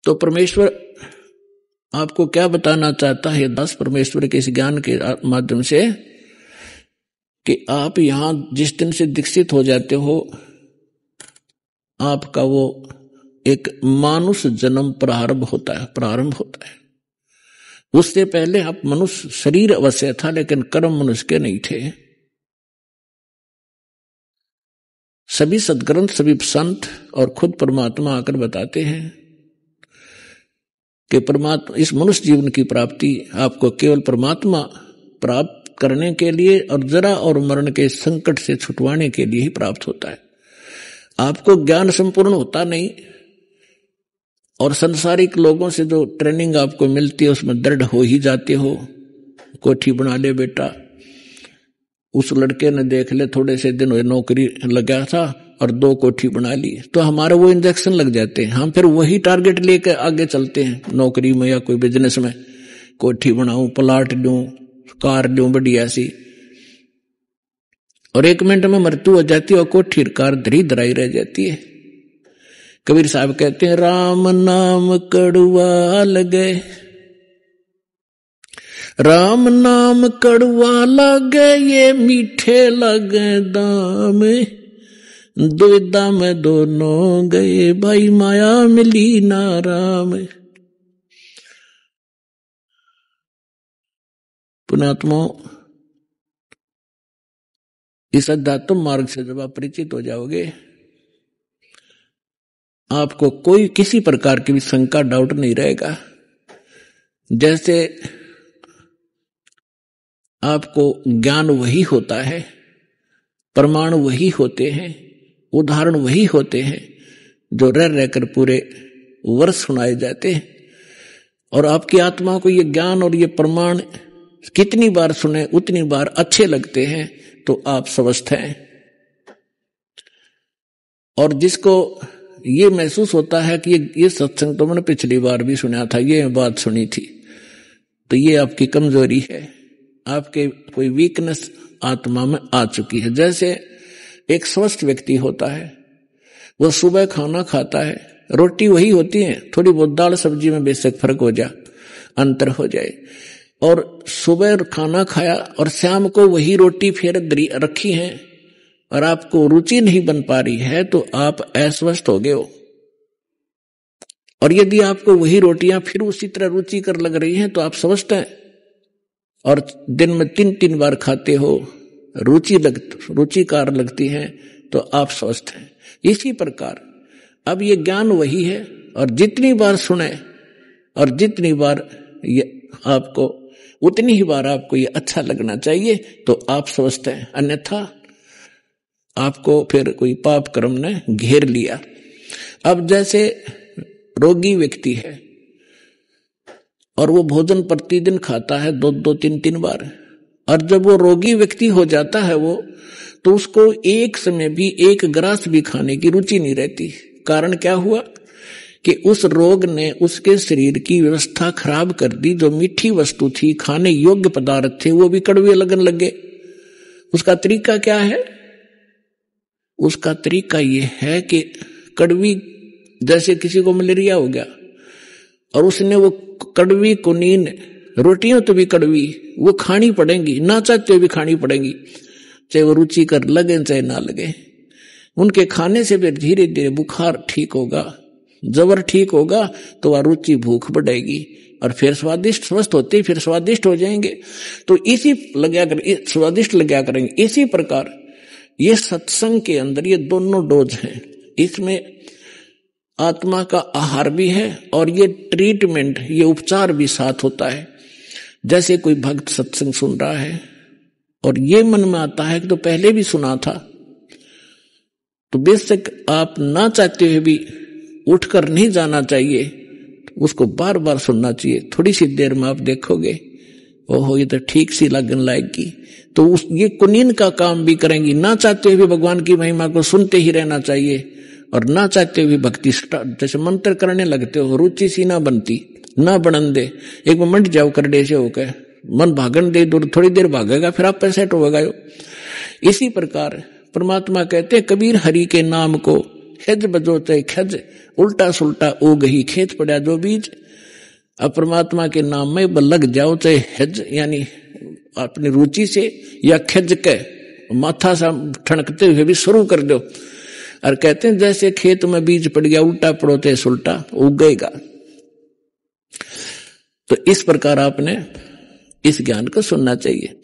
तो परमेश्वर आपको क्या बताना चाहता है दास परमेश्वर के इस ज्ञान के माध्यम से कि आप यहां जिस दिन से दीक्षित हो जाते हो आपका वो एक मानुष जन्म प्रारंभ होता है। उससे पहले आप मनुष्य शरीर अवश्य था लेकिन कर्म मनुष्य के नहीं थे। सभी सद्ग्रंथ सभी संत और खुद परमात्मा आकर बताते हैं कि परमात्मा इस मनुष्य जीवन की प्राप्ति आपको केवल परमात्मा प्राप्त करने के लिए और जरा और मरण के संकट से छुटवाने के लिए ही प्राप्त होता है। आपको ज्ञान संपूर्ण होता नहीं और संसारिक लोगों से जो ट्रेनिंग आपको मिलती है उसमें दृढ़ हो ही जाते हो। कोठी बना ले बेटा, उस लड़के ने देख ले थोड़े से दिन हुए नौकरी लगा था और 2 कोठी बना ली, तो हमारे वो इंजेक्शन लग जाते हैं। हम फिर वही टारगेट लेकर आगे चलते हैं नौकरी में या कोई बिजनेस में। कोठी बनाऊं, प्लाट लूं, कार लूं बढ़िया सी, और 1 मिनट में मृत्यु हो जाती है और कोठी कार धरी धराई रह जाती है। कबीर साहब कहते हैं राम नाम कड़वा लगे, राम नाम कड़वा लगे ये मीठे लगे दाम, दुविधा में दोनों गए भाई माया मिली ना राम। पुणात्मा इस अध्यात्म मार्ग से जब आप परिचित हो जाओगे आपको कोई किसी प्रकार की भी शंका डाउट नहीं रहेगा। जैसे आपको ज्ञान वही होता है, प्रमाण वही होते हैं, उदाहरण वही होते हैं जो रह रहकर पूरे वर्ष सुनाए जाते हैं। और आपकी आत्मा को ये ज्ञान और ये प्रमाण कितनी बार सुने उतनी बार अच्छे लगते हैं तो आप स्वस्थ हैं। और जिसको ये महसूस होता है कि ये सत्संग तो मैंने पिछली बार भी सुना था, ये बात सुनी थी, तो ये आपकी कमजोरी है, आपके कोई वीकनेस आत्मा में आ चुकी है। जैसे एक स्वस्थ व्यक्ति होता है, वो सुबह खाना खाता है, रोटी वही होती है, थोड़ी बहुत दाल सब्जी में बेशक फर्क हो जाए, अंतर हो जाए, और सुबह खाना खाया और शाम को वही रोटी फिर रखी है और आपको रुचि नहीं बन पा रही है तो आप अस्वस्थ हो गए हो। और यदि आपको वही रोटियां फिर उसी तरह रुचिकर लग रही हैं तो आप स्वस्थ हैं। और दिन में 3-3 बार खाते हो, रुचिकार लगती हैं तो आप स्वस्थ हैं। इसी प्रकार अब ये ज्ञान वही है और जितनी बार सुने और जितनी बार ये आपको उतनी ही बार आपको ये अच्छा लगना चाहिए तो आप स्वस्थ हैं, अन्यथा आपको फिर कोई पाप कर्म ने घेर लिया। अब जैसे रोगी व्यक्ति है और वो भोजन प्रतिदिन खाता है 2-2, 3-3 बार, और जब वो रोगी व्यक्ति हो जाता है वो तो उसको एक समय भी 1 ग्रास भी खाने की रुचि नहीं रहती। कारण क्या हुआ कि उस रोग ने उसके शरीर की व्यवस्था खराब कर दी। जो मीठी वस्तु थी, खाने योग्य पदार्थ थे, वो भी कड़वे लगन लगे। उसका तरीका क्या है? उसका तरीका ये है कि कड़वी, जैसे किसी को मलेरिया हो गया और उसने वो कड़वी कुनीन रोटियां तो भी कड़वी वो खानी पड़ेंगी, ना चाहते हुए भी खानी पड़ेंगी, चाहे वो रुचि कर लगे चाहे ना लगे। उनके खाने से फिर धीरे धीरे बुखार ठीक होगा, जबर ठीक होगा तो वह रुचि भूख बढ़ेगी और फिर स्वस्थ होते फिर स्वादिष्ट हो जाएंगे। तो इसी स्वादिष्ट लगा करेंगे। इसी प्रकार ये सत्संग के अंदर ये दोनों डोज हैं। इसमें आत्मा का आहार भी है और ये ट्रीटमेंट, ये उपचार भी साथ होता है। जैसे कोई भक्त सत्संग सुन रहा है और ये मन में आता है कि तो पहले भी सुना था, तो बेशक आप ना चाहते हुए भी उठकर नहीं जाना चाहिए, उसको बार बार सुनना चाहिए। थोड़ी सी देर में आप देखोगे ओहो ये तो ठीक सी लगन लाएगी, तो ये कुनीन का काम भी करेंगी। ना चाहते हुए भगवान की महिमा को सुनते ही रहना चाहिए और ना चाहते हुए भक्ति जैसे मंत्र करने लगते हो, रुचि सी ना बनती, ना बनन दे, एक मिनट जाओ करडे से होकर मन भागन दे, दूर थोड़ी देर भागेगा फिर आप पैसे होगा। इसी प्रकार परमात्मा कहते हैं कबीर हरि के नाम को खज बजो चाहे खज, उल्टा सुल्टा ओ गही खेत पड़ा जो बीज। अब परमात्मा के नाम में लग जाओ चाहे हज यानी अपनी रुचि से, या खज के माथा सा ठनकते हुए भी शुरू कर दो। और कहते हैं जैसे खेत में बीज पड़ गया उल्टा पड़ो चाहे सुल्टा उगेगा। तो इस प्रकार आपने इस ज्ञान को सुनना चाहिए।